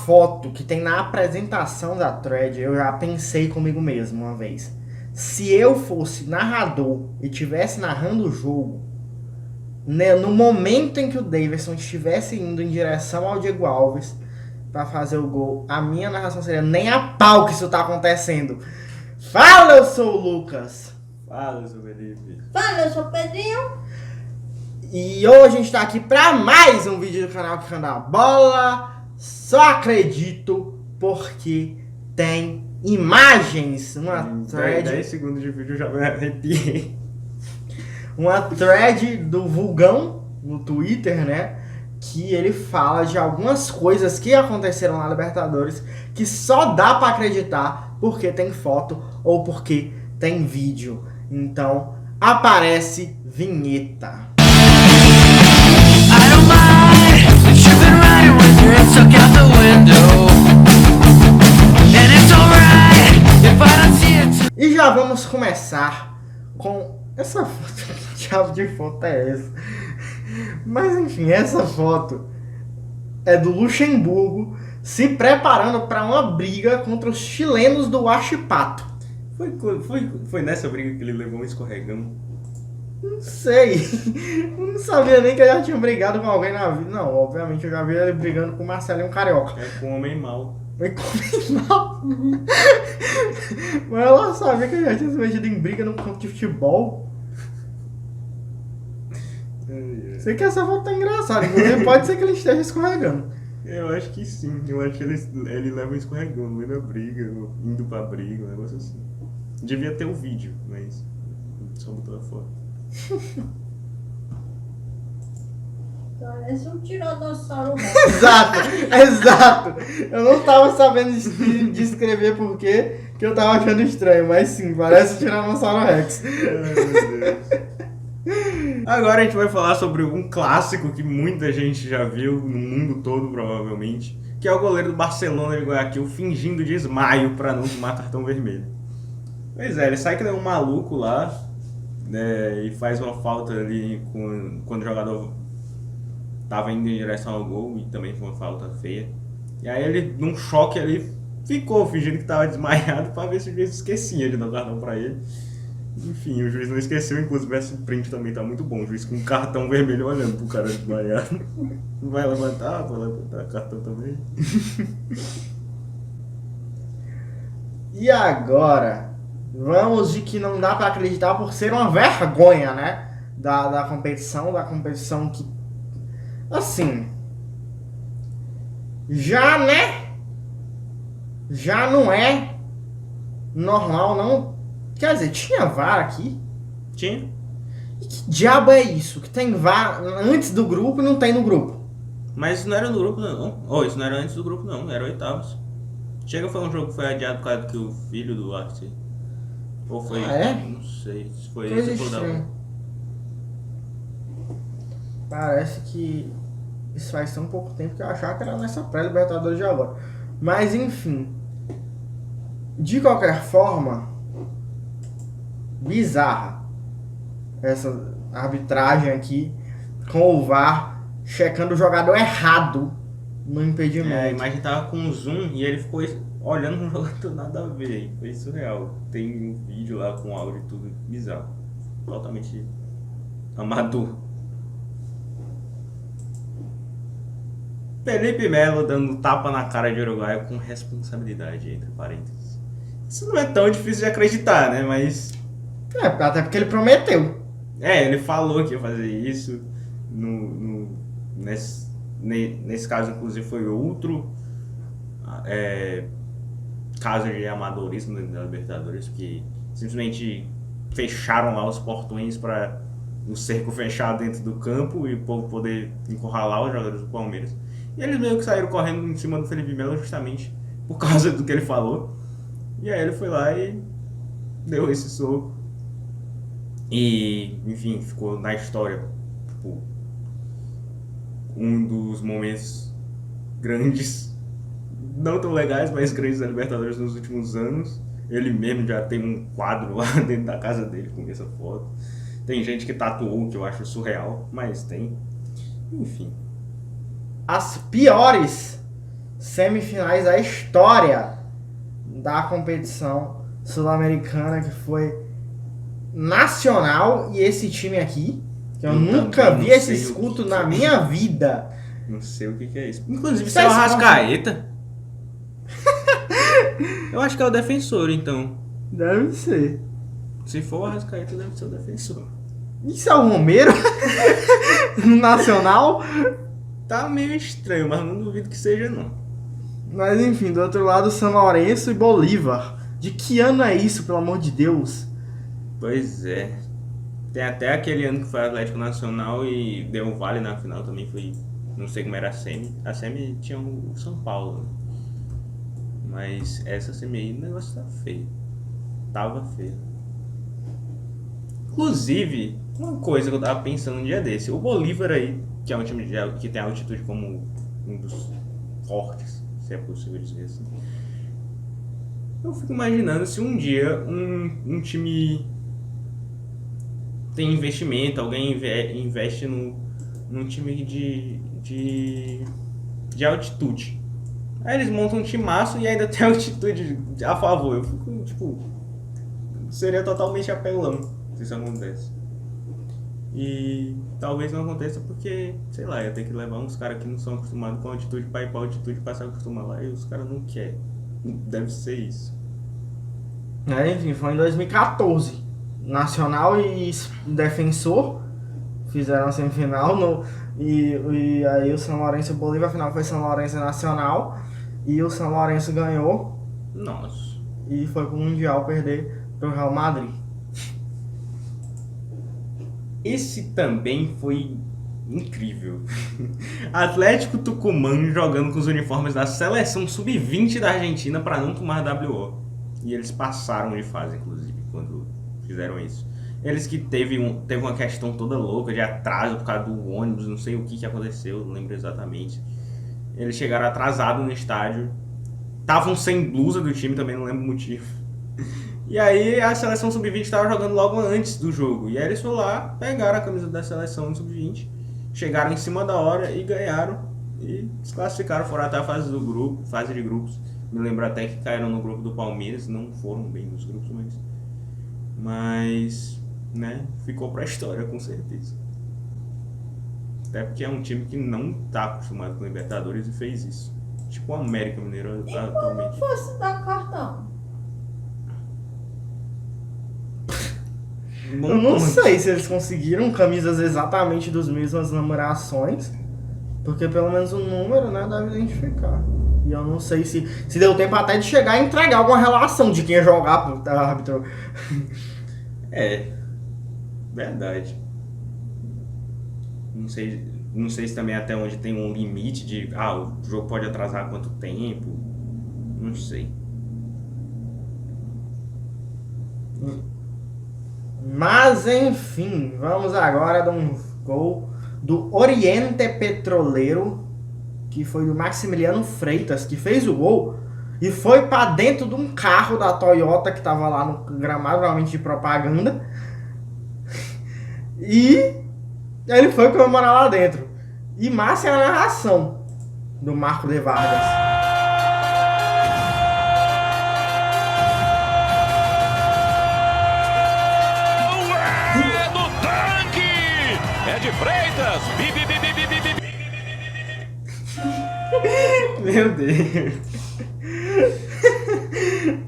foto que tem na apresentação da thread, eu já pensei comigo mesmo uma vez. Se eu fosse narrador e estivesse narrando o jogo, né, no momento em que o Davidson estivesse indo em direção ao Diego Alves para fazer o gol, a minha narração seria: nem a pau que isso tá acontecendo. Fala, eu sou o Lucas. Fala, eu sou o Felipe. Fala, eu sou o Pedrinho. E hoje a gente tá aqui para mais um vídeo do canal que anda a bola. Só acredito porque tem imagens. Uma thread. 10 segundos de vídeo eu já me arrepiei. Uma thread do Vulgão no Twitter, né? Que ele fala de algumas coisas que aconteceram na Libertadores que só dá pra acreditar porque tem foto ou porque tem vídeo. Então, aparece vinheta. I don't mind that you've been riding with your head stuck out the window. And it's alright if I don't see it. E já vamos começar com essa foto. Que diabo de foto é essa? Mas enfim, essa foto é do Luxemburgo se preparando para uma briga contra os chilenos do Huachipato. Foi nessa briga que ele levou um escorregão. Não sei. Eu não sabia nem que eu já tinha brigado com alguém na vida. Não, obviamente eu já vi ele brigando com o Marcelinho Carioca. É com o homem mau. Foi com mal. Mas ela sabia que eu já tinha se metido em briga num campo de futebol. Sei que essa foto tá engraçada. Inclusive pode ser que ele esteja escorregando. Eu acho que sim. Eu acho que ele leva um escorregão no meio da briga, indo pra briga, um negócio assim. Devia ter um vídeo, mas só botou a foto. Parece um tiranossauro rex. Exato. Eu não tava sabendo descrever por quê, que eu tava achando estranho, mas sim, parece um Tiranossauro Rex. Ai, meu Deus. Agora a gente vai falar sobre um clássico que muita gente já viu no mundo todo, provavelmente, que é o goleiro do Barcelona de Guayaquil fingindo desmaio para não tomar cartão vermelho. Pois é, ele sai que nem um maluco lá, né, e faz uma falta ali quando o jogador tava indo em direção ao gol, e também foi uma falta feia. E aí ele, num choque ali, ficou fingindo que tava desmaiado para ver se o juiz esquecia de dar o cartão para ele. Enfim, o juiz não esqueceu, inclusive esse print também tá muito bom. O juiz com um cartão vermelho olhando pro cara desmaiado. Não vai levantar, vai levantar cartão também. E agora, vamos de que não dá pra acreditar por ser uma vergonha, né? Da competição que, assim, já, né? Já não é normal, não. Quer dizer, tinha VAR aqui? Tinha? E que diabo é isso? Que tem VAR antes do grupo e não tem no grupo? Mas isso não era no grupo, não. Oh, isso não era antes do grupo, não. Era oitavos. Chega, foi um jogo que foi adiado por causa que o filho do Arce. Ou foi. Ah, é? Não sei se foi Coisa esse ou da estranha. Parece que isso faz tão pouco tempo que eu achava que era nessa pré-Libertadores de agora. Mas enfim. De qualquer forma, bizarra essa arbitragem aqui com o VAR checando o jogador errado no impedimento. É, a imagem tava com zoom e ele ficou olhando um jogador nada a ver. Foi surreal. Tem um vídeo lá com áudio e tudo bizarro. Totalmente amador. Felipe Melo dando tapa na cara de Uruguai com responsabilidade, entre parênteses. Isso não é tão difícil de acreditar, né? Mas É, até porque ele prometeu. ele falou que ia fazer isso. Nesse caso, inclusive, foi outro caso de amadorismo da Libertadores, que simplesmente fecharam lá os portões para o cerco fechado dentro do campo e o povo poder encurralar os jogadores do Palmeiras. E eles meio que saíram correndo em cima do Felipe Melo justamente por causa do que ele falou. E aí ele foi lá e deu esse soco. E, enfim, ficou na história, tipo, um dos momentos grandes, não tão legais, mas grandes da Libertadores nos últimos anos. Ele mesmo já tem um quadro lá dentro da casa dele com essa foto. Tem gente que tatuou, que eu acho surreal, mas tem. Enfim. As piores semifinais da história da competição sul-americana, que foi Nacional e esse time aqui, que eu nunca também vi não esse sei o escudo que na é. minha vida. Não sei o que é isso. Inclusive, Isso isso é o é Arrascaeta. Eu acho que é o defensor, então. Deve ser. Se for o Arrascaeta, deve ser o defensor. Isso é o Romero? No Nacional? Tá meio estranho, mas não duvido que seja, não. Mas enfim, do outro lado, São Lourenço e Bolívar. De que ano é isso, pelo amor de Deus? Pois é. Tem até aquele ano que foi Atlético Nacional e deu um vale na final também. Foi. Não sei como era a semi. A semi tinha o São Paulo. Né? Mas essa semi aí, o negócio tá feio. Tava feio. Inclusive, uma coisa que eu tava pensando um dia desse. O Bolívar aí, que é um time que tem altitude como um dos fortes, se é possível dizer assim. Eu fico imaginando se um dia um time tem investimento, alguém investe num time de altitude. Aí eles montam um timaço e ainda tem altitude a favor. Eu fico, tipo, seria totalmente apelão se isso acontece. E talvez não aconteça porque, sei lá, ia ter que levar uns caras que não são acostumados com altitude pra ir pra altitude pra se acostumar lá e os caras não querem. Deve ser isso. Enfim, foi em 2014. Nacional e Defensor fizeram a semifinal. E aí o São Lourenço e o Bolívar, a final foi São Lourenço e Nacional. E o São Lourenço ganhou. Nossa. E foi pro Mundial perder pro Real Madrid. Esse também foi incrível. Atlético Tucumã jogando com os uniformes da seleção sub-20 da Argentina para não tomar WO. E eles passaram de fase, inclusive, quando fizeram isso. Eles que teve uma questão toda louca de atraso por causa do ônibus, não sei o que aconteceu, não lembro exatamente. Eles chegaram atrasados no estádio. Estavam sem blusa do time, também não lembro o motivo. E aí a seleção sub-20 estava jogando logo antes do jogo. E aí eles foram lá, pegaram a camisa da seleção sub-20, chegaram em cima da hora e ganharam. E se classificaram, foram até a fase de grupos. Me lembro até que caíram no grupo do Palmeiras, não foram bem nos grupos, mas né, ficou pra história com certeza. Até porque é um time que não tá acostumado com Libertadores e fez isso. Tipo o América Mineiro atualmente. Fosse dar cartão. Eu não sei se eles conseguiram camisas exatamente das mesmas numerações, porque pelo menos o número, né, deve identificar. E eu não sei se deu tempo até de chegar e entregar alguma relação de quem ia jogar pro árbitro. É, verdade. Não sei se também até onde tem um limite de o jogo pode atrasar quanto tempo. Não sei. Mas enfim, vamos agora de um gol do Oriente Petroleiro, que foi do Maximiliano Freitas, que fez o gol e foi pra dentro de um carro da Toyota que tava lá no gramado, provavelmente de propaganda. E ele foi comemorar lá dentro. E massa é a narração do Marco de Vargas. De Freitas, Meu Deus.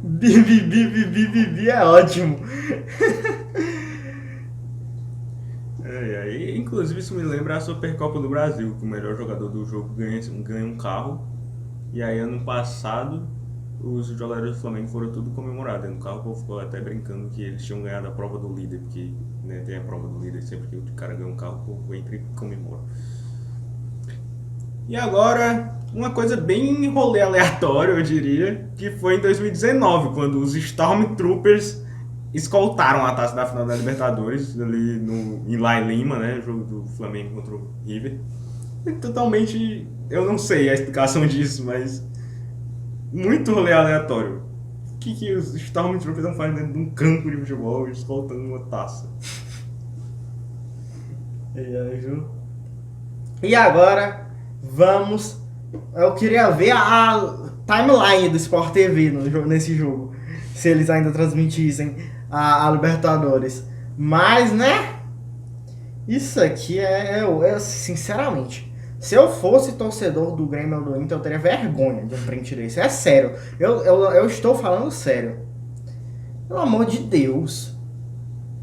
Bibi é ótimo. Inclusive isso me lembra a Supercopa do Brasil, que o melhor jogador do jogo ganha um carro. E aí ano passado os jogadores do Flamengo foram tudo comemorados. No carro o povo ficou até brincando que eles tinham ganhado a prova do líder, porque né, tem a prova do líder, sempre que o cara ganha um carro, o povo entra e comemora. E agora, uma coisa bem rolê aleatório, eu diria, que foi em 2019, quando os Stormtroopers escoltaram a taça da final da Libertadores, ali lá em Lima, né, o jogo do Flamengo contra o River. E totalmente, eu não sei a explicação disso, mas muito rolê aleatório. O que os Stormtroopers estão fazendo dentro de um campo de futebol escoltando uma taça? E agora vamos Eu queria ver a timeline do Sport TV nesse jogo. Se eles ainda transmitissem a Libertadores. Mas, né? Isso aqui sinceramente, se eu fosse torcedor do Grêmio ou do Inter, eu teria vergonha de um print desse. É sério. Eu estou falando sério. Pelo amor de Deus.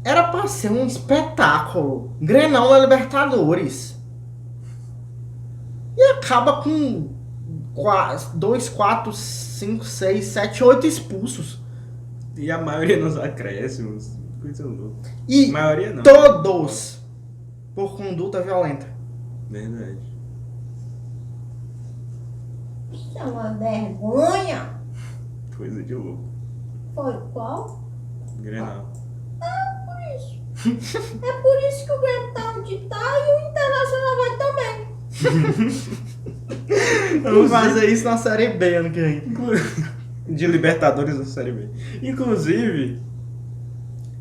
Era pra ser um espetáculo. Grenal na Libertadores. E acaba com 2, 4, 5, 6, 7, 8 expulsos. E a maioria nos acréscimos. Coisa louca. E A maioria não. todos por conduta violenta. Verdade. Isso é uma vergonha. Coisa de louco. Foi qual? Grenal. Por isso. É por isso que o Grêmio tá onde tá e o Internacional vai também. Vamos fazer isso na Série B ano que vem. De Libertadores da Série B. Inclusive,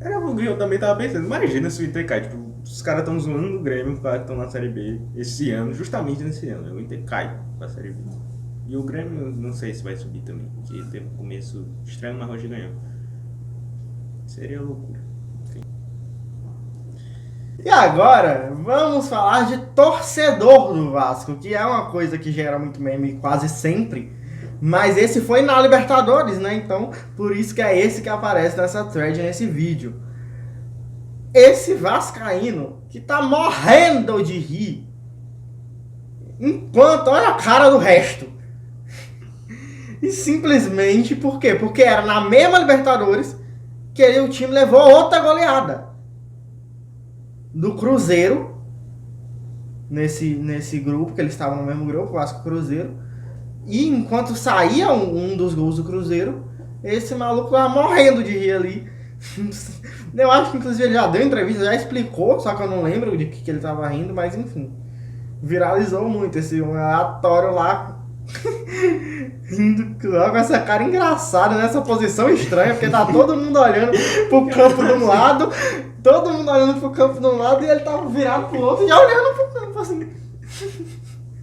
era o que eu também tava pensando. Imagina se o Inter cai. Tipo, os caras estão zoando o Grêmio, os caras estão na Série B esse ano, justamente nesse ano. O Inter cai pra Série B. E o Grêmio, não sei se vai subir também, porque teve um começo estranho, mas hoje ganhou. Seria loucura. Enfim. E agora, vamos falar de torcedor do Vasco, que é uma coisa que gera muito meme quase sempre. Mas esse foi na Libertadores, né? Então, por isso que é esse que aparece nessa thread, nesse vídeo. Esse vascaíno que tá morrendo de rir. Enquanto, olha a cara do resto. E simplesmente, por quê? Porque era na mesma Libertadores que o time levou outra goleada. Do Cruzeiro. Nesse grupo, que eles estavam no mesmo grupo, Vasco e Cruzeiro. E enquanto saía um dos gols do Cruzeiro, esse maluco tava morrendo de rir ali. Eu acho que inclusive ele já deu entrevista, já explicou, só que eu não lembro de que ele tava rindo, mas enfim. Viralizou muito esse aleatório lá. Rindo lá com essa cara engraçada, nessa posição estranha, porque tá todo mundo olhando pro campo de um lado, todo mundo olhando pro campo de um lado e ele tava virado pro outro e olhando pro campo assim.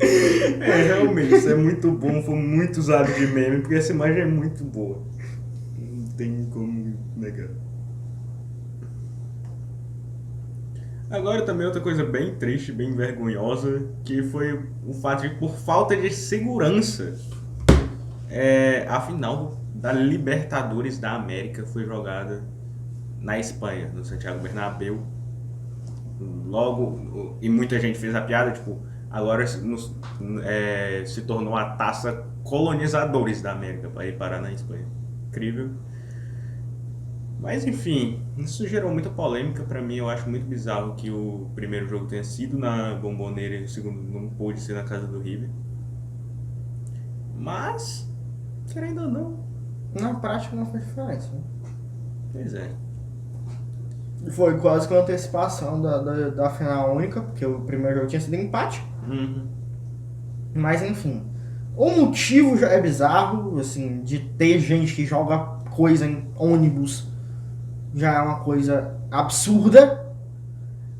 É, realmente, isso é muito bom, foi muito usado de meme, porque essa imagem é muito boa. Não tem como negar. Agora também outra coisa bem triste, bem vergonhosa, que foi o fato de, por falta de segurança, a final da Libertadores da América foi jogada na Espanha, no Santiago Bernabéu. Logo, e muita gente fez a piada, tipo, agora se tornou a taça colonizadores da América para ir parar na Espanha. Incrível. Mas enfim, isso gerou muita polêmica pra mim. Eu acho muito bizarro que o primeiro jogo tenha sido na Bombonera e o segundo não pôde ser na casa do River. Mas, querendo ou não, Na prática não fez diferença, né? pois é. Foi quase que uma antecipação da final única, porque o primeiro jogo tinha sido empate. Uhum. Mas enfim, o motivo já é bizarro, assim, de ter gente que joga coisa em ônibus já é uma coisa absurda.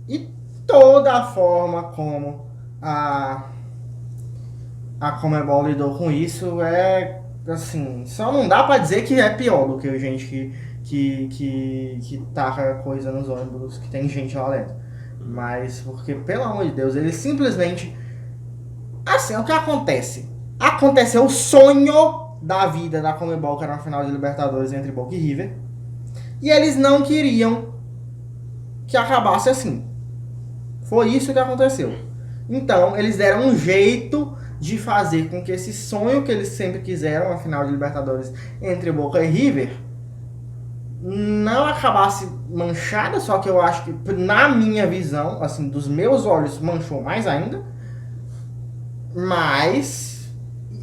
E toda a forma como a Conmebol lidou com isso é, assim, só não dá pra dizer que é pior do que a gente que taca coisa nos ônibus, que tem gente lá dentro. Mas, porque, pelo amor de Deus, eles simplesmente... Assim, o que acontece? Aconteceu o sonho da vida da Conmebol, que era uma final de Libertadores entre Boca e River. E eles não queriam que acabasse assim. Foi isso que aconteceu. Então, eles deram um jeito de fazer com que esse sonho que eles sempre quiseram, uma final de Libertadores entre Boca e River, não acabasse manchada, só que eu acho que, na minha visão, assim, dos meus olhos, manchou mais ainda. Mas...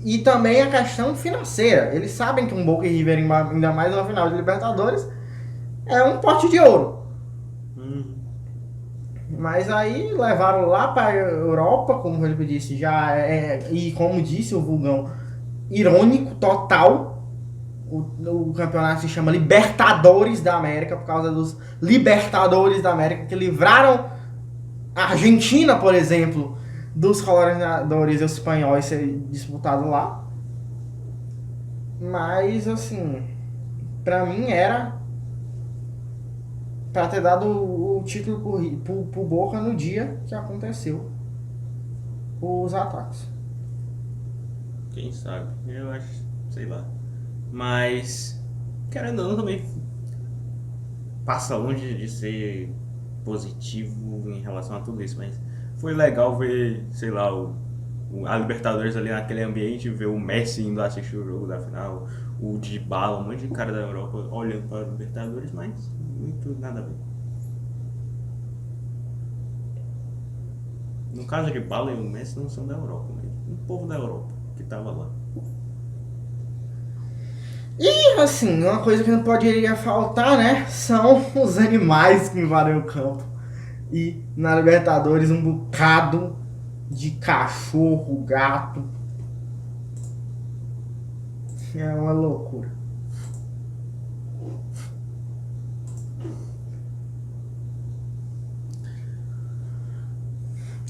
E também a questão financeira. Eles sabem que um Boca e River, ainda mais na final de Libertadores, é um pote de ouro. Mas aí levaram lá para a Europa, como ele disse, e como disse o Vulgão, irônico, total. O campeonato se chama Libertadores da América, por causa dos Libertadores da América, que livraram a Argentina, por exemplo, dos colonizadores espanhóis ser disputado lá. Mas, assim, pra mim era pra ter dado o título pro Boca no dia que aconteceu os ataques. Quem sabe? Eu acho, sei lá. Mas, querendo ou não, também passa longe de ser positivo em relação a tudo isso. Mas foi legal ver, sei lá, a Libertadores ali naquele ambiente, ver o Messi indo assistir o jogo da final, o Dybala, um monte de cara da Europa olhando para a Libertadores, mas muito nada a ver. No caso de Dybala e o Messi não são da Europa, mas um povo da Europa que tava lá. E, assim, uma coisa que não poderia faltar, né, são os animais que invadem o campo. E na Libertadores um bocado de cachorro, gato. É uma loucura.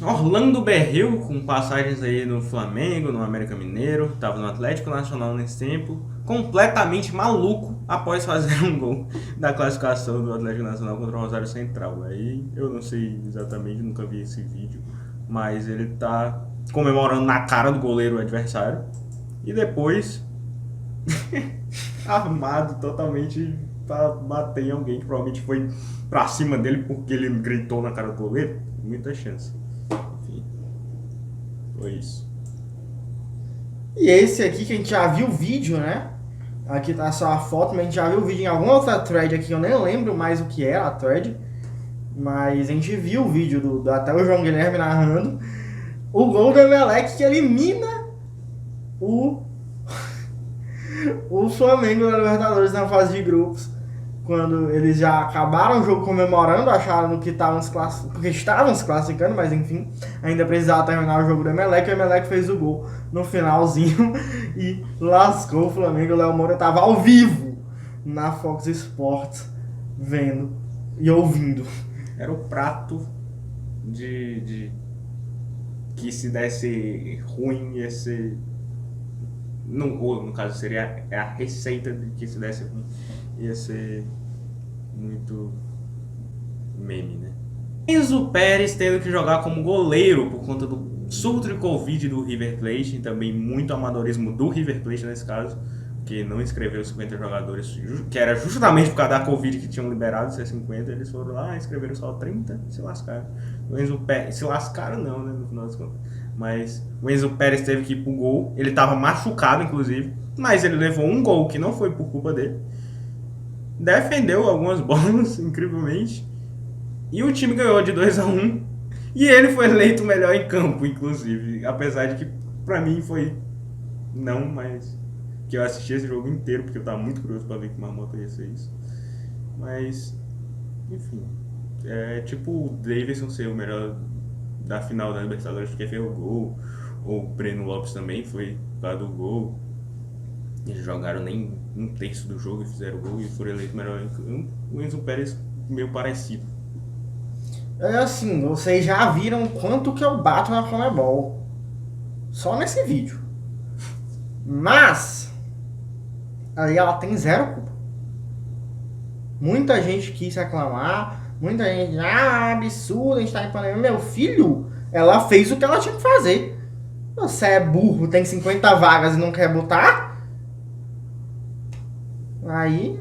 Orlando Berril, com passagens aí no Flamengo, no América Mineiro, estava no Atlético Nacional nesse tempo, completamente maluco após fazer um gol da classificação do Atlético Nacional contra o Rosário Central. Aí eu não sei exatamente, nunca vi esse vídeo, mas ele tá comemorando na cara do goleiro adversário e depois armado totalmente para bater em alguém que provavelmente foi pra cima dele porque ele gritou na cara do goleiro. Muita chance. Enfim, foi isso. E esse aqui que a gente já viu o vídeo, né? Aqui tá só a foto, mas a gente já viu o vídeo em alguma outra thread aqui, eu nem lembro mais o que era a thread. Mas a gente viu o vídeo até o João Guilherme narrando. O gol do Emelec que elimina o Flamengo na Libertadores na fase de grupos. Quando eles já acabaram o jogo comemorando, acharam que porque estavam se classificando, mas enfim, ainda precisava terminar o jogo do Emelec. O Emelec fez o gol no finalzinho e lascou o Flamengo. O Léo Moura estava ao vivo na Fox Sports, vendo e ouvindo. Era o prato de que se desse ruim ia ser... No caso seria a receita de que se desse ruim ia ser muito meme, né? Enzo Pérez tendo que jogar como goleiro por conta do surto de Covid do River Plate, e também muito amadorismo do River Plate nesse caso, que não inscreveu 50 jogadores, que era justamente por causa da Covid que tinham liberado ser 50, eles foram lá, inscreveram só 30 e se lascaram. O Enzo Pérez, se lascaram não, né, no final das contas. Mas o Enzo Pérez teve que ir pro gol, ele estava machucado inclusive, mas ele levou um gol que não foi por culpa dele. Defendeu algumas bolas, incrivelmente. E o time ganhou de 2-1. E ele foi eleito o melhor em campo, inclusive. Apesar de que, pra mim, foi... Não, mas... Que eu assisti esse jogo inteiro, porque eu tava muito curioso pra ver que Marmota ia ser isso. Mas... Enfim. É tipo o Davidson ser o melhor da final da Libertadores, porque fez o gol. Ou o Breno Lopes também foi lá do gol. Eles jogaram nem um terço do jogo e fizeram gol e foram eleitos melhor em campo. O Enzo Pérez meio parecido. É assim, vocês já viram quanto que eu bato na Conmebol. Só nesse vídeo. Mas aí ela tem zero culpa. Muita gente quis reclamar, muita gente, absurdo, a gente tá em pandemia. Meu filho, ela fez o que ela tinha que fazer. Você é burro, tem 50 vagas e não quer botar? Aí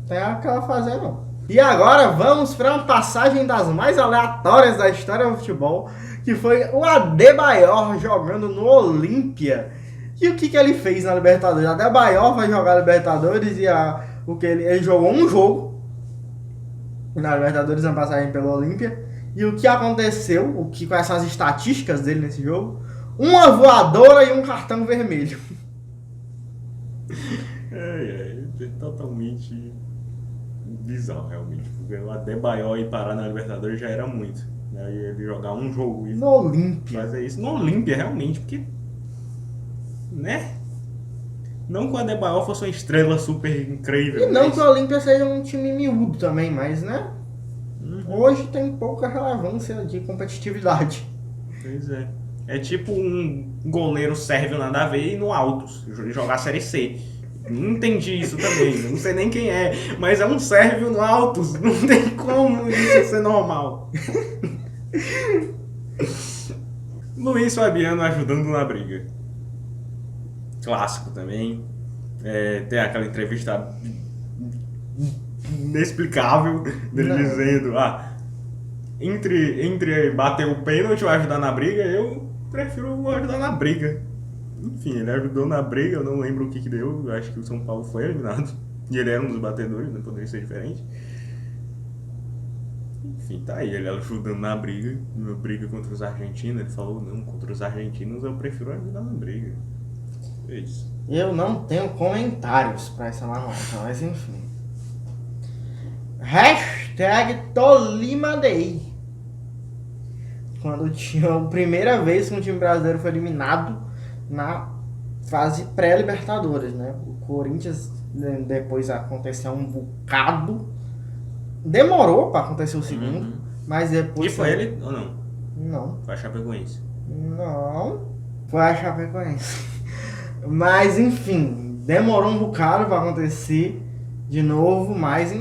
tem o que ela fazer não. E agora vamos para uma passagem das mais aleatórias da história do futebol, que foi o Adebayor jogando no Olímpia. E o que ele fez na Libertadores? O Adebayor vai jogar a Libertadores e ele jogou um jogo na Libertadores, na passagem pelo Olímpia. E o que aconteceu, quais são as estatísticas dele nesse jogo? Uma voadora e um cartão vermelho. É totalmente bizarro, realmente. Porque o Adebayor ir parar na Libertadores já era muito. Aí ele jogar um jogo e no Olímpia. fazer isso no Olímpia, realmente, porque... Né? Não que o Adebayor fosse uma estrela super incrível. E não que o Olímpia seja um time miúdo também, mas, né? Hoje tem pouca relevância de competitividade. Pois é. É tipo um goleiro sérvio nada a ver e no Altos, jogar Série C. Não entendi isso também, não sei nem quem é, mas é um sérvio no Altos, não tem como isso ser normal. Luiz Fabiano ajudando na briga. Clássico também. Tem aquela entrevista inexplicável dele dizendo: entre bater o pênalti ou ajudar na briga, eu prefiro ajudar na briga. Enfim, ele ajudou na briga, eu não lembro o que deu, eu acho que o São Paulo foi eliminado. E ele era um dos batedores, não poderia ser diferente. Enfim, tá aí, ele ajudando na briga contra os argentinos. Ele falou: não, contra os argentinos eu prefiro ajudar na briga. É isso. Eu não tenho comentários pra essa marmota, mas enfim. Hashtag Tolima Day. Quando tinha a primeira vez que um time brasileiro foi eliminado na fase pré-Libertadores, né? O Corinthians, depois aconteceu um bocado. Demorou pra acontecer o segundo, mas depois... E foi ele ou não? Não. Foi a Chapecoense. Não. Foi a Chapecoense. Mas, enfim, demorou um bocado pra acontecer de novo, mas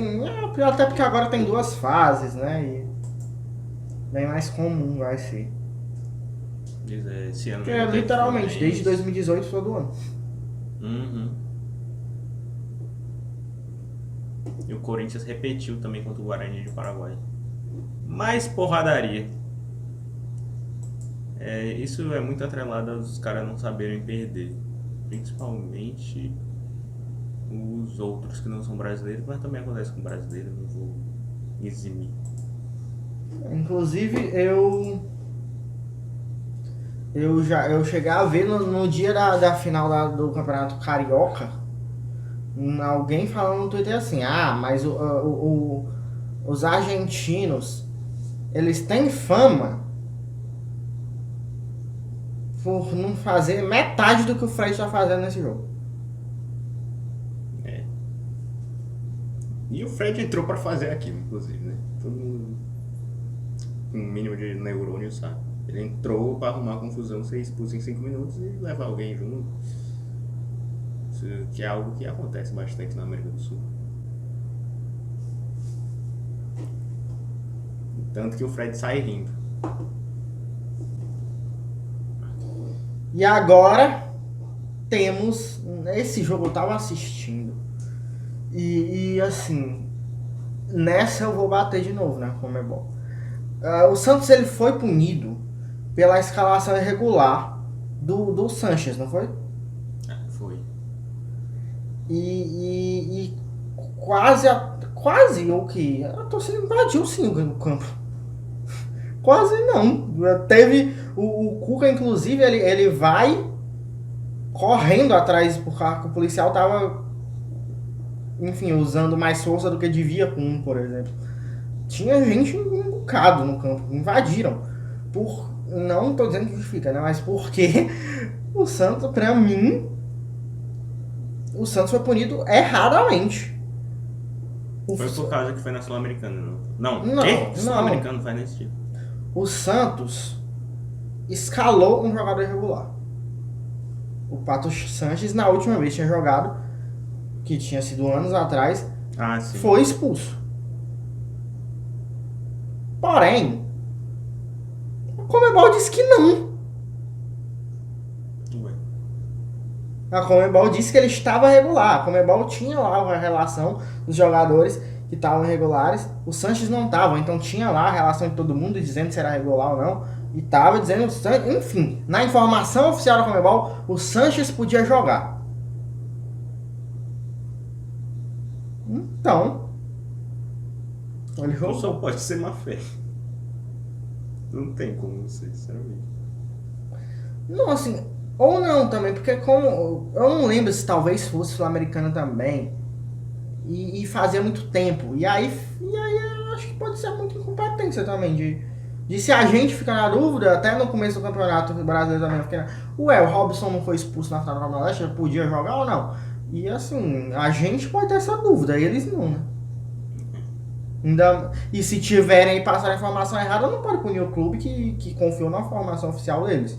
até porque agora tem 2 fases, né? E bem mais comum vai ser. Esse ano. Porque literalmente, desde 2018 todo ano. Uhum. E o Corinthians repetiu também contra o Guarani de Paraguai. Mais porradaria. Isso é muito atrelado aos caras não saberem perder. Principalmente os outros que não são brasileiros, mas também acontece com brasileiros, não vou eximir. Inclusive, eu cheguei a ver no dia da final do Campeonato Carioca, alguém falando no Twitter assim: mas os argentinos, eles têm fama por não fazer metade do que o Fred está fazendo nesse jogo. E o Fred entrou pra fazer aquilo, inclusive, né? Todo mundo com um mínimo de neurônio sabe. Ele entrou pra arrumar confusão, ser expulso em 5 minutos e levar alguém junto. Isso que é algo que acontece bastante na América do Sul. Tanto que o Fred sai rindo. E agora temos... Esse jogo eu tava assistindo. E assim... Nessa eu vou bater de novo, né? Comebol. O Santos ele foi punido pela escalação irregular do Sanches, não foi? Foi. E quase o que? A torcida invadiu sim o campo. Quase não. Teve o Cuca, inclusive, ele vai correndo atrás por carro que o policial tava, enfim, usando mais força do que devia com um, por exemplo. Tinha gente um bocado no campo, invadiram. Não tô dizendo que justifica, né? Mas porque o Santos, pra mim, o Santos foi punido erradamente. Foi por causa que foi na Sul-Americana, não? Não. Sul-Americano não faz nesse tipo. O Santos escalou um jogador irregular. O Pato Sanches, na última vez tinha jogado, que tinha sido anos atrás, Sim. foi expulso. Porém, a Conmebol disse que não. Ué. A Conmebol disse que ele estava regular. A Conmebol tinha lá a relação dos jogadores que estavam irregulares. O Sanches não estava, então tinha lá a relação de todo mundo dizendo se era regular ou não. E estava dizendo, enfim, na informação oficial da Conmebol, o Sanches podia jogar. Então, ele jogou. Só pode ser má fé. Não tem como ser, sinceramente. Não, assim, ou não também, porque como eu não lembro se talvez fosse Sul-Americana também e fazia muito tempo. E aí eu acho que pode ser muita incompetência também de se a gente ficar na dúvida, até no começo do campeonato brasileiro também, porque o Robson não foi expulso na final do Nordeste, ele podia jogar ou não? E assim, a gente pode ter essa dúvida, eles não, né? E se tiverem aí passar a informação errada, não pode punir o clube que confiou na formação oficial deles.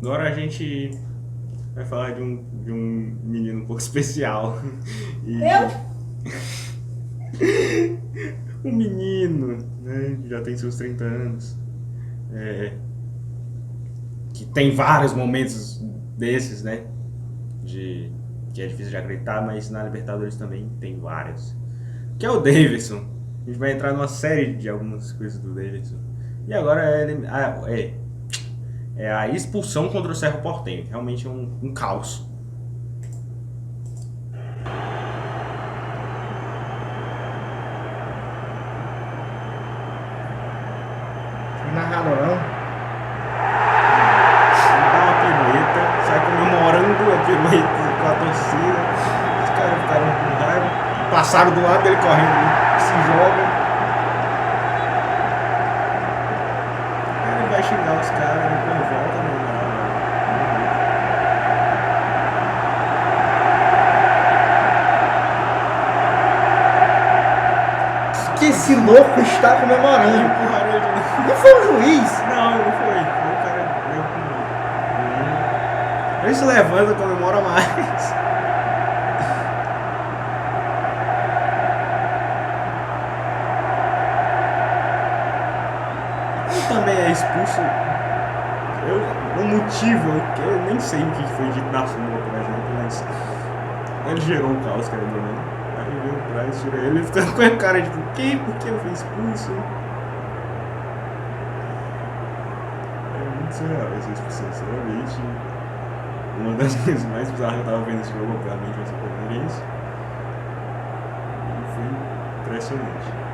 Agora a gente vai falar de um menino um pouco especial. Um menino, né, que já tem seus 30 anos, que tem vários momentos desses, né, que é difícil de acreditar, mas na Libertadores também tem vários, que é o Davidson. A gente vai entrar numa série de algumas coisas do Davidson. E agora é a expulsão contra o Cerro Porteño. Realmente é um caos. Narradorão. Dá uma pirueta, sai comemorando a pirueta com a torcida. Os caras ficaram com raiva. Passaram do lado dele correndo, se jogam. Ele vai xingar os caras, depois volta no Que esse louco está comemorando. empurraram ele de novo. Não foi o juiz? Não, não foi. Foi o cara. Ele se levanta, comemora mais. Ele também é expulso. O motivo, eu nem sei o que foi dito na súmula, por exemplo, mas ele gerou um caos, querendo ou não. Aí veio atrás, tira ele fica com a cara de por que eu fui expulso? É muito surreal essa expulsão, sinceramente. Uma das coisas mais bizarras que eu tava vendo esse jogo, obviamente, vai ser por isso. E foi impressionante.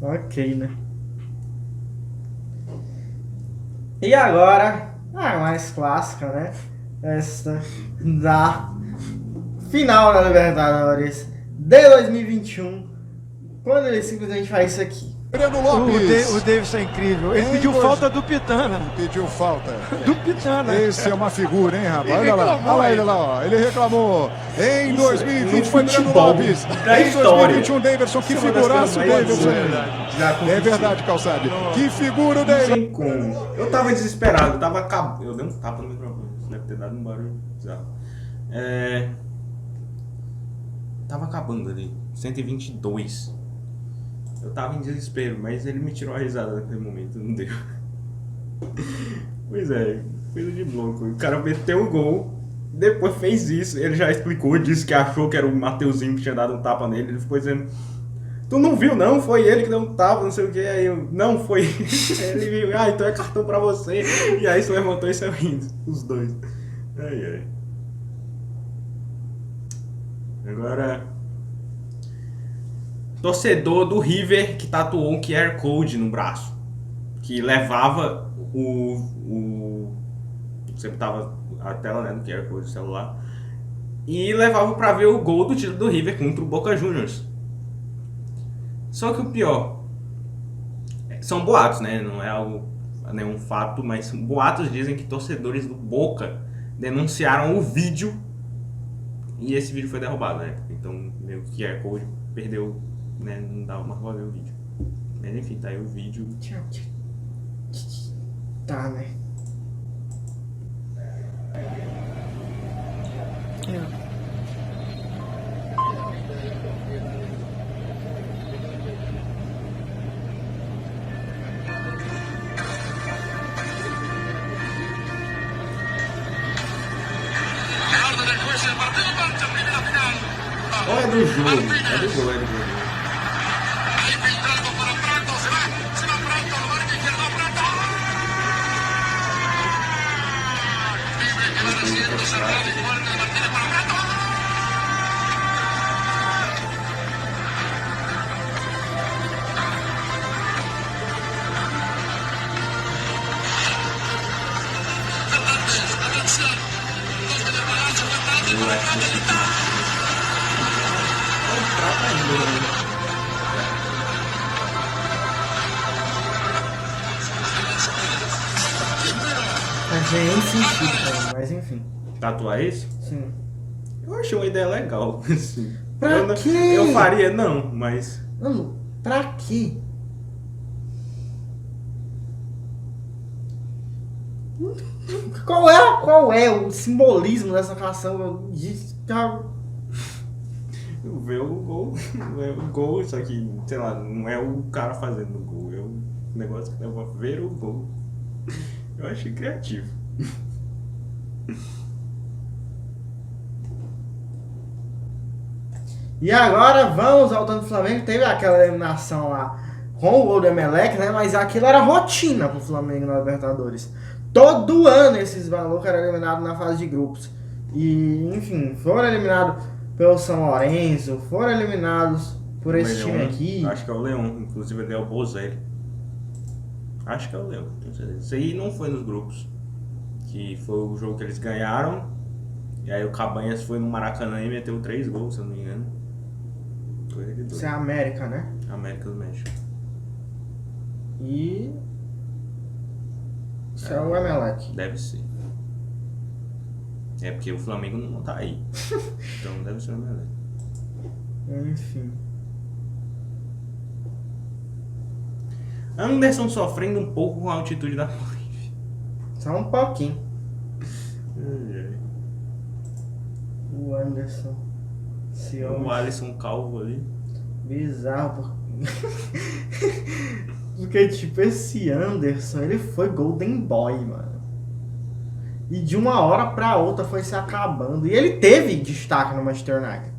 Ok, né? E agora, a mais clássica, né? Esta da final da Libertadores de 2021, quando ele simplesmente faz isso aqui. Breno Lopes. O Davidson é incrível. Ele pediu falta do Pitana. Pediu falta. Do Pitana. Esse é uma figura, hein, rapaz? Olha lá, olha ele lá, ó. Ele reclamou. Em 2020 foi Breno Lopes. Da Em história. 2021, Davidson. Que Isso é uma das figuraço, coisas mais Davidson. absurdas já aconteceu. É verdade, Calçade. Que figura o Não Davidson. tem como. Eu tava desesperado, eu tava acabando. Eu dei um tapa no microfone, isso deve ter dado um barulho bizarro. Tava acabando ali, 122. Eu tava em desespero, mas ele me tirou a risada naquele momento, não deu. Pois é, coisa de louco. O cara meteu o gol, depois fez isso, ele já explicou, disse que achou que era o Mateuzinho que tinha dado um tapa nele, ele ficou dizendo: tu não viu não? Foi ele que deu um tapa, não sei o que. Aí eu, não, foi ele viu, então é cartão pra você. E aí se levantou e saiu rindo, os dois. Ai. Agora, torcedor do River que tatuou um QR Code no braço, que levava sempre tava a tela, né, do QR Code do celular, e levava pra ver o gol do título do River contra o Boca Juniors. Só que o pior, são boatos, né, não é nenhum fato, mas boatos dizem que torcedores do Boca denunciaram o vídeo e esse vídeo foi derrubado, né? Então meio que QR Code perdeu, né? Não dava mais pra ver o vídeo. Mas enfim, tá aí o vídeo. Tá, né? Ou é do jogo? É do gol, é do jogo. Eu acho que esse trata ainda. Mas nem sentido, cara, mas enfim. Tatuar isso? Sim. Eu achei uma ideia legal, assim. Pra quê? Eu faria, não, mas... Mano, pra quê? Qual é o simbolismo dessa canção? Eu ver o gol, é o gol, só que, sei lá, não é o cara fazendo o gol, é o negócio que leva a ver o gol. Eu achei criativo. E agora vamos ao tanto do Flamengo. Teve aquela eliminação lá com o gol do Emelec, né? Mas aquilo era rotina pro Flamengo na Libertadores. Todo ano esses malucos eram eliminados na fase de grupos. E, enfim, foram eliminados pelo São Lourenço, foram eliminados por esse Leão, time aqui. Acho que é o Leão, inclusive ele é o Bozelli. Acho que é o Leão, tenho certeza. Isso aí não foi nos grupos. Que foi o jogo que eles ganharam. E aí o Cabanhas foi no Maracanã e meteu 3 gols, se eu não me engano. Coisa de doido. Isso é a América, né? América do México. E... isso é o Emelec. Deve ser. É porque o Flamengo não tá aí. Então deve ser o Emelec. Enfim. Anderson sofrendo um pouco com a altitude da live. Só um pouquinho. O Anderson. Esse O homem Alisson Calvo ali. bizarro. Porque, tipo, esse Anderson, ele foi Golden Boy, mano. E de uma hora pra outra foi se acabando. E ele teve destaque no Manchester United.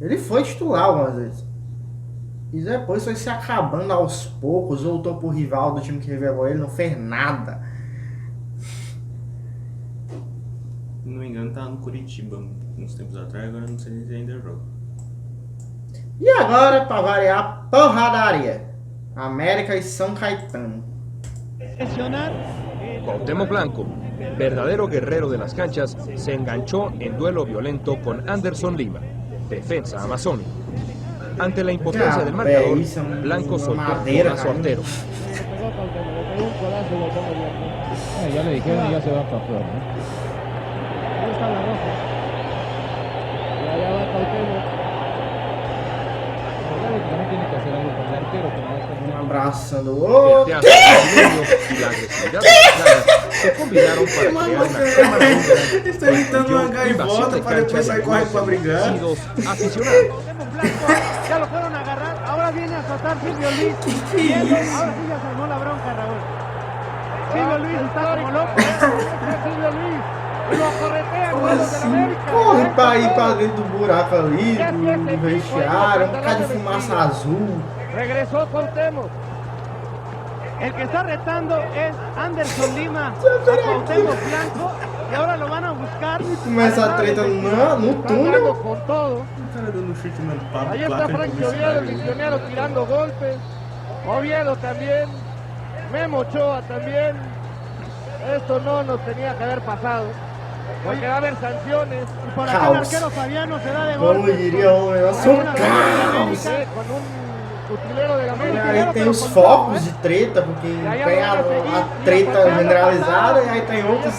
Ele foi titular algumas vezes. E depois foi se acabando aos poucos. Voltou pro rival do time que revelou ele, não fez nada. Se não me engano, tá no Curitiba uns tempos atrás, agora não sei se ainda joga. E agora, pra variar, porradaria. América e São Caetano. Cuauhtémoc Blanco, verdadero guerrero de las canchas, se enganchó en duelo violento con Anderson Lima, defensa amazónico. Ante la impotencia del marcador, Blanco soltó un codazo artero. Ya le dijeron y ya se va para afuera, ¿no? Ahí está la roja. Y allá va Cuauhtémoc. También tiene que hacer algo con el arquero, que no está muy... Abraçando o El outro. teatro brasileño y la agresividad mexicana se combinaron para crear una cama húngara Está evitando uma gaivota para depois sair correndo para brigar. aficionados. Ya lo fueron a agarrar, ahora viene a azotar Silvio Luis. Ahora sí ya se armó la bronca, Raúl. Silvio Luis está como loco. Silvio Luis. Y lo corretea con los del América. Corre pra ir pra dentro do buraco ali, do vestiário, um bocado de fumaça azul. Regresó Cuauhtémoc. El que está retando es Anderson Lima a Cuauhtémoc Blanco. Y ahora lo van a buscar. Começa a treta no túnel. Con todo. O cara dando chute na placa. Ahí está Frankie Oviedo, el misionero, tirando golpes. Oviedo también. Memo Ochoa también. Esto no nos tenía que haber pasado. Porque va a haber sanciones. Y por acá el arquero Fabiano se da de Como golpe. diria o negócio, um caos. Con un utilero de la E América. aí tem os focos de treta, porque tem a treta generalizada e aí tem outros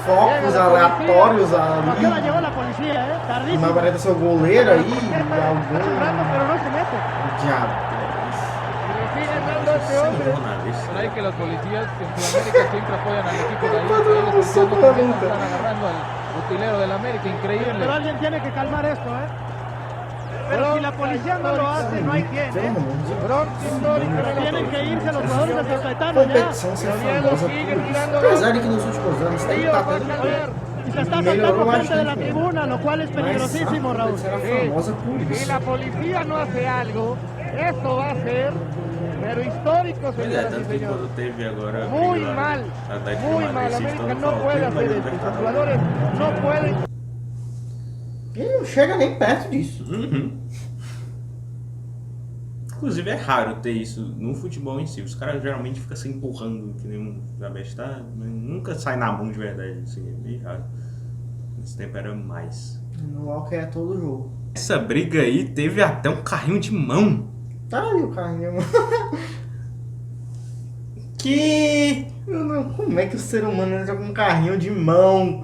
focos aleatórios Acá la ali. llevó la policía, tardísimo. Mas parece ser o goleiro aí, Está churrando, pero no se mete. diabo. Le siguen dando a este hombre. Por ahí que los policías en Sudamérica siempre apoyan al equipo de ahí. Padre, Ellos no sé, están pregunta. agarrando al utilero del América, increíble. Pero alguien tiene que calmar esto, Pero si la policía no lo hace, no hay quien, Pelo amor de Deus. Bronca histórica. Tienen que irse los jugadores de San Caetano ya. Competição ser famosa por isso. Apesar de que nos últimos anos tem tá tendo. Y se está Melhorou saltando gente de la bastante. tribuna, lo cual es Mas a peligrosísimo, Raúl. competição era famosa por Si isso. la policía no hace algo, esto va a ser, pero histórico, Pois é, señoras y tanto que señores. quando teve agora a Muy briga lá mal, no Atlético muy de mal. Madrid, América estão no puede faltando hacer na esto. Los Libertadores. jugadores no pueden. E não chega nem perto disso. Inclusive é raro ter isso no futebol em si. Os caras geralmente ficam se empurrando, que nem um Zabestá, mas nunca sai na mão de verdade, assim, é bem raro. Nesse tempo era mais. No Walker é todo jogo. Essa briga aí teve até um carrinho de mão. Tá aí o carrinho. Que... Como é que o ser humano entra com um carrinho de mão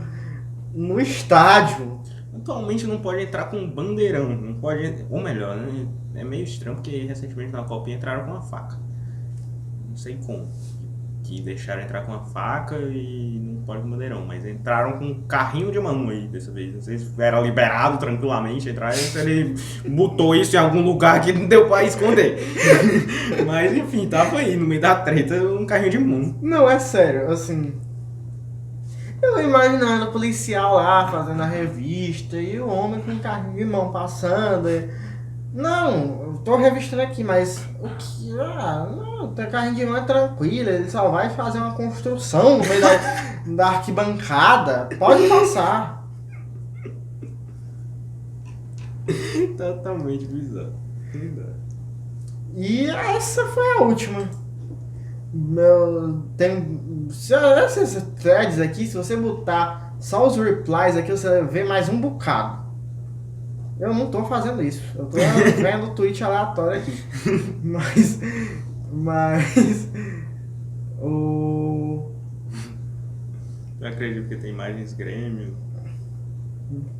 no estádio? Atualmente não pode entrar com um bandeirão. Não pode... Ou melhor, né? É meio estranho porque recentemente na Copa entraram com uma faca. Não sei como. Que deixaram entrar com uma faca e não pode com bandeirão. Mas entraram com um carrinho de mão aí dessa vez. Não sei se era liberado tranquilamente entrar. Se ele botou isso em algum lugar que não deu pra esconder. Mas enfim, tava aí no meio da treta um carrinho de mão. Não, é sério, assim... Eu imaginando o policial lá fazendo a revista e o homem com um carrinho de mão passando. Não, eu tô revistando aqui, mas o que? Não, o carrinho de mão é tranquilo, ele só vai fazer uma construção no meio da arquibancada. Pode passar. Totalmente bizarro. E essa foi a última. Essas threads aqui, se você botar só os replies aqui, você vai ver mais um bocado. Eu não tô fazendo isso. Eu tô vendo tweet aleatório aqui. Mas Eu acredito que tem imagens Grêmio.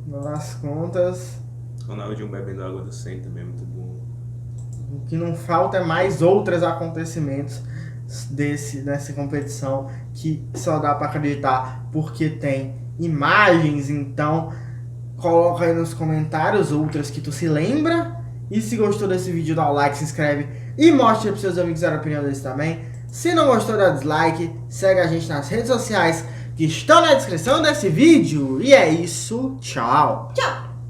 nas contas, Ronaldinho bebendo água do Sen também é muito bom. o que não falta é mais outros acontecimentos dessa competição que só dá pra acreditar porque tem imagens. Então coloca aí nos comentários outras que tu se lembra. E se gostou desse vídeo, dá o like, se inscreve e mostra pros seus amigos a opinião deles também. Se não gostou, dá dislike. Segue a gente nas redes sociais que estão na descrição desse vídeo. E é isso, tchau! Tchau!